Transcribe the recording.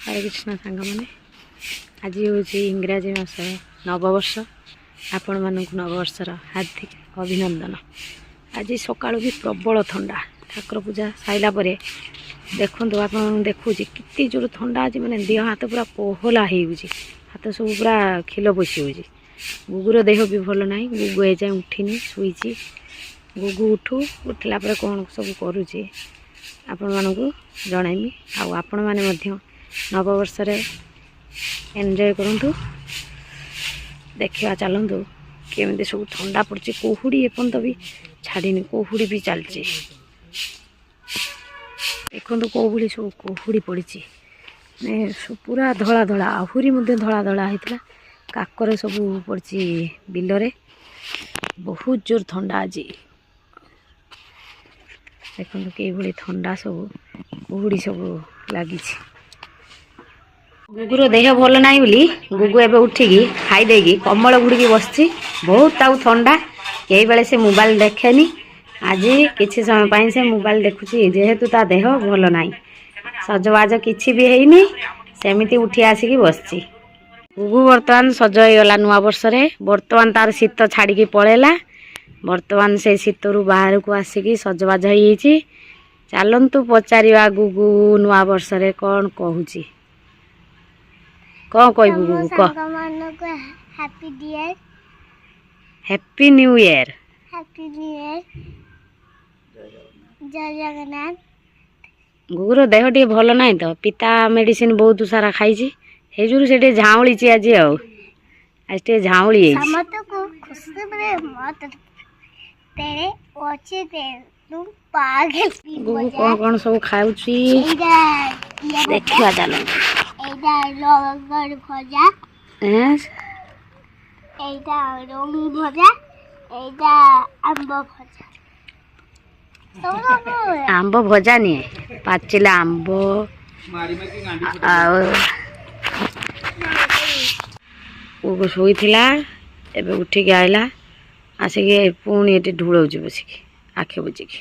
हरे कृष्ण सांग मैंने आज हूँ इंग्राजी मास नववर्ष आपण मानक नववर्षर हार्दिक अभिनंदन। आज सका भी प्रबल ठंडा ठाकुर पूजा साइला देखु आप देखुच कितनी जोर ठंडा आज मैंने देह हाथ पूरा कोहला हो हाथ सब पूरा खिल बसी हो। गुगुर देह भी भल ना गुगु ए जाए उठिनी शुई गुगु उठू उठला कौन सब करुचे आपण मानक जनइमी आपण मैंने नववर्ष एंजॉय करूँ देखा चलतु केमी सब ठंडा पड़ी कुहुड़ी एपर्त भी छाड़नी कुहुड़ी भी चलती देखो कौली सब कुहुड़ी पड़ी पूरा धला धला आहरी धला धला होता काकर सब पड़ी बिलरे बहुत जोर ठंडा आज देखो कई ठंडा सब कुहुड़ी सब लगी। गुगुर देह भल ना बोली गुगु एवं उठिकी खाईदे कमल गुड़ी बस बहुत ठंडा कई बेले से मोबाइल देखेनी आज किसी समय पर से मोबाइल देखुची जेहेतु ता देह भल ना सजबाज किसी भी हैनी सेमती उठी आसिकी बस गुगु बर्तमान सज होगला नुआ वर्ष बर्तमान तार शीत छाड़ी पलैला बर्तमान से शीत रु बाहर को आसिकी सजबाज हो चलतु पचारा गुगु नुआ वर्ष कौन कहूची कौन कह गुगु कह हैप्पी न्यू ईयर जय जगन्नाथ। गुगुर देह टे भल ना तो पिता मेडिसिन बहुत सारा खाई से झाऊली आज आज टे झाऊली गुगु कौन कौन सब खाऊ देखा चल आंब भजा नहीं पाचिला आंब शोई एवं उठिक आइला आसिक पुणी ये ढूल बसिक आखे बुझिकी